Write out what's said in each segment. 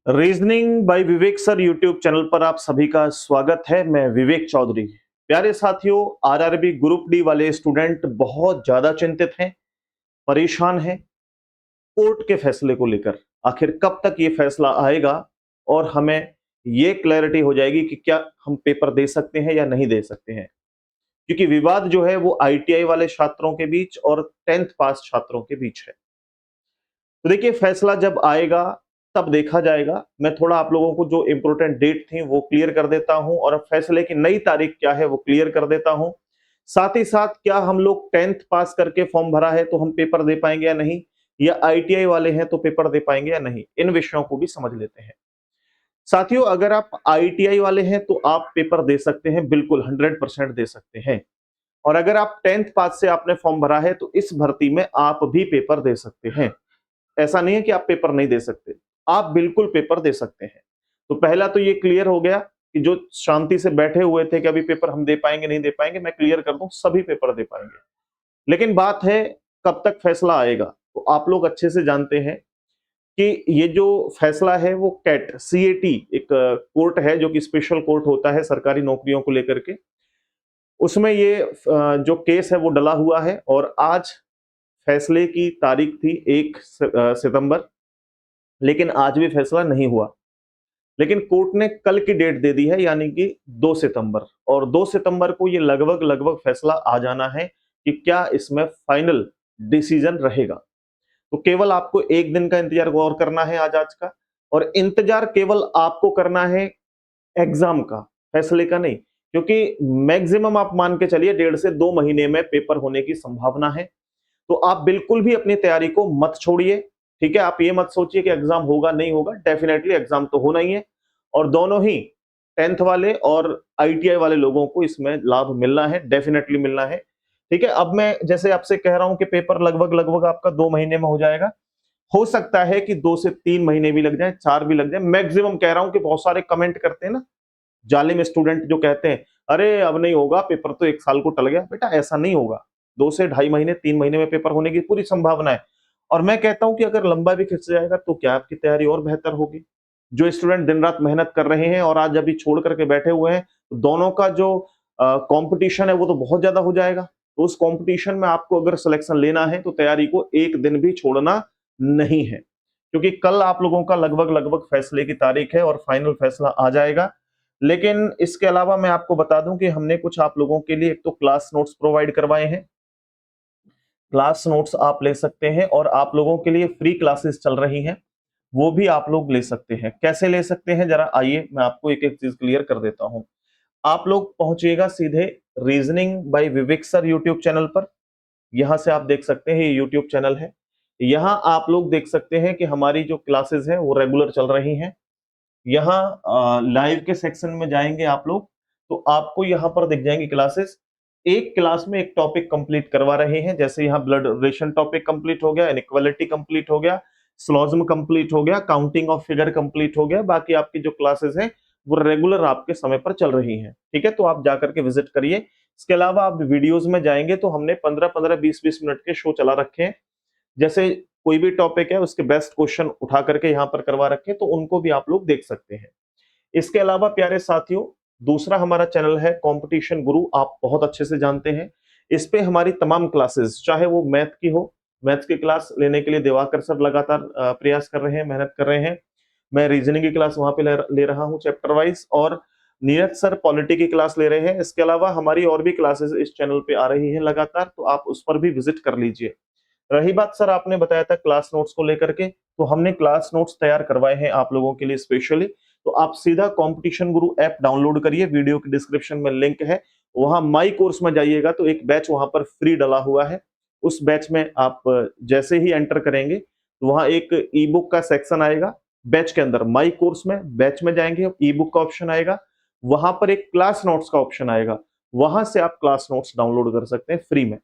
Reasoning bye विवेक sir YouTube channel पर आप सभी का स्वागत है। मैं विवेक चौधरी। प्यारे साथियों, आरआरबी ग्रुप डी वाले स्टूडेंट बहुत ज्यादा चिंतित हैं, परेशान हैं कोर्ट के फैसले को लेकर। आखिर कब तक ये फैसला आएगा और हमें ये क्लैरिटी हो जाएगी कि क्या हम पेपर दे सकते हैं या नहीं दे सकते हैं। क्योंकि विवाद जो है वो आईटीआई वाले छात्रों के बीच और 10th पास छात्रों के बीच है। तो देखिए, फैसला जब आएगा तब देखा जाएगा। मैं थोड़ा आप लोगों को जो इंपॉर्टेंट डेट थी वो क्लियर कर देता हूं और फैसले की नई तारीख क्या है वो क्लियर कर देता हूं। साथ ही साथ क्या हम लोग 10th पास करके फॉर्म भरा है तो हम पेपर दे पाएंगे या नहीं, या आईटीआई वाले हैं तो पेपर दे पाएंगे या नहीं, इन विषयों को भी समझ लेते हैं। साथियों, अगर आप आईटीआई वाले हैं तो आप पेपर दे सकते हैं, बिल्कुल 100% दे सकते हैं। और अगर आप 10th पास से आपने फॉर्म भरा है तो इस भर्ती में आप भी पेपर दे सकते हैं। ऐसा नहीं है कि आप पेपर नहीं दे सकते, आप बिल्कुल पेपर दे सकते हैं। तो पहला तो ये क्लियर हो गया कि जो शांति से बैठे हुए थे कि अभी पेपर हम दे पाएंगे नहीं दे पाएंगे, मैं क्लियर कर दूं, सभी पेपर दे पाएंगे। लेकिन बात है कब तक फैसला आएगा। तो आप लोग अच्छे से जानते हैं कि ये जो फैसला है वो कैट सीएटी एक कोर्ट है जो कि स्पेशल कोर्ट होता है सरकारी नौकरियों को लेकर के। उसमें ये जो केस है वो डला हुआ है और आज फैसले की तारीख थी 1 सितंबर, लेकिन आज भी फैसला नहीं हुआ। लेकिन कोर्ट ने कल की डेट दे दी है, यानी कि 2 सितंबर, और 2 सितंबर को ये लगभग लगभग फैसला आ जाना है कि क्या इसमें फाइनल डिसीजन रहेगा। तो केवल आपको एक दिन का इंतजार और करना है आज का, और इंतजार केवल आपको करना है एग्जाम का, फैसले का नहीं। क्योंकि मैक्सिमम आप मान के चलिए 1.5 से 2 महीने में पेपर होने की संभावना है। तो आप बिल्कुल भी अपनी तैयारी को मत छोड़िए। ठीक है, आप ये मत सोचिए कि एग्जाम होगा नहीं होगा, डेफिनेटली एग्जाम तो होना ही है। और दोनों ही 10th वाले और आईटीआई वाले लोगों को इसमें लाभ मिलना है, डेफिनेटली मिलना है। ठीक है, अब मैं जैसे आपसे कह रहा हूं कि पेपर लगभग लगभग आपका 2 महीने में हो जाएगा। हो सकता है कि 2 से 3 महीने भी लग जाए, 4 भी लग जाए, मैक्सिमम कह रहा हूं कि बहुत सारे कमेंट करते हैं ना जालिम स्टूडेंट जो कहते हैं अरे अब नहीं होगा, पेपर तो 1 साल को टल गया। बेटा ऐसा नहीं होगा, 2 से ढाई महीने 3 महीने में पेपर होने की पूरी संभावना है। और मैं कहता हूं कि अगर लंबा भी खिंच जाएगा तो क्या आपकी तैयारी और बेहतर होगी। जो स्टूडेंट दिन रात मेहनत कर रहे हैं और आज अभी छोड़ करके बैठे हुए हैं, तो दोनों का जो कंपटीशन है वो तो बहुत ज्यादा हो जाएगा। तो उस कंपटीशन में आपको अगर सिलेक्शन लेना है तो तैयारी को एक दिन भी छोड़ना नहीं है, क्योंकि कल आप लोगों का लगभग लगभग फैसले की तारीख है और फाइनल फैसला आ जाएगा। लेकिन इसके अलावा मैं आपको बता दूं कि हमने कुछ आप लोगों के लिए एक तो क्लास नोट्स प्रोवाइड करवाए हैं। क्लास नोट्स आप ले सकते हैं और आप लोगों के लिए फ्री क्लासेस चल रही हैं, वो भी आप लोग ले सकते हैं। कैसे ले सकते हैं, जरा आइए मैं आपको एक एक चीज क्लियर कर देता हूं। आप लोग पहुंचिएगा सीधे रीजनिंग बाय विवेक सर यूट्यूब चैनल पर। यहां से आप देख सकते हैं, ये यूट्यूब चैनल है। यहां आप लोग देख सकते हैं कि हमारी जो क्लासेस हैं वो रेगुलर चल रही हैं। यहाँ लाइव के सेक्शन में जाएंगे आप लोग तो आपको यहाँ पर दिख जाएंगी क्लासेस। एक क्लास में एक टॉपिक कंप्लीट करवा रहे हैं। जैसे यहाँ ब्लड रिलेशन टॉपिक कंप्लीट हो गया, इनइक्वालिटी कंप्लीट हो गया, स्लॉज्म कंप्लीट हो गया, काउंटिंग ऑफ फिगर कंप्लीट हो गया। बाकी आपकी जो क्लासेस हैं वो रेगुलर आपके समय पर चल रही हैं। ठीक है, तो आप जाकर के विजिट करिए। इसके अलावा आप वीडियोज में जाएंगे तो हमने 15-15, 20-20 मिनट के शो चला रखे हैं। जैसे कोई भी टॉपिक है उसके बेस्ट क्वेश्चन उठा करके यहाँ पर करवा रखे, तो उनको भी आप लोग देख सकते हैं। इसके अलावा प्यारे साथियों, दूसरा हमारा चैनल है कंपटीशन गुरु, आप बहुत अच्छे से जानते हैं। इस पे हमारी तमाम क्लासेस, चाहे वो मैथ की हो, मैथ्स की क्लास लेने के लिए दिवाकर सर लगातार प्रयास कर रहे हैं, मेहनत कर रहे हैं। मैं रीजनिंग की क्लास वहां पे ले रहा हूँ चैप्टर वाइज, और नीरज सर पॉलिटी की क्लास ले रहे हैं। इसके अलावा हमारी और भी क्लासेस इस चैनल पे आ रही हैं लगातार, तो आप उस पर भी विजिट कर लीजिए। रही बात सर आपने बताया था क्लास नोट्स को लेकर के, तो हमने क्लास नोट्स तैयार करवाए हैं आप लोगों के लिए स्पेशली। तो आप सीधा कंपटीशन गुरु ऐप डाउनलोड करिए, वीडियो के डिस्क्रिप्शन में लिंक है, वहां माई कोर्स में जाइएगा तो एक बैच वहां पर फ्री डला हुआ है। उस बैच में आप जैसे ही एंटर करेंगे तो वहां एक ई बुक का सेक्शन आएगा। बैच के अंदर माई कोर्स में बैच में जाएंगे, ई बुक का ऑप्शन आएगा, वहां पर एक क्लास नोट्स का ऑप्शन आएगा। वहां से आप क्लास नोट्स डाउनलोड कर सकते हैं फ्री में।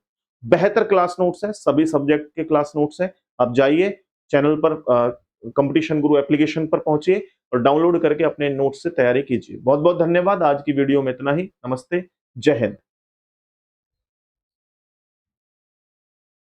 बेहतर क्लास नोट्स हैं, सभी सब्जेक्ट के क्लास नोट्स हैं। आप जाइए चैनल पर, कंपटीशन गुरु एप्लीकेशन पर पहुंचिए और डाउनलोड करके अपने नोट्स से तैयारी कीजिए। बहुत बहुत धन्यवाद। आज की वीडियो में इतना ही। नमस्ते, जय हिंद।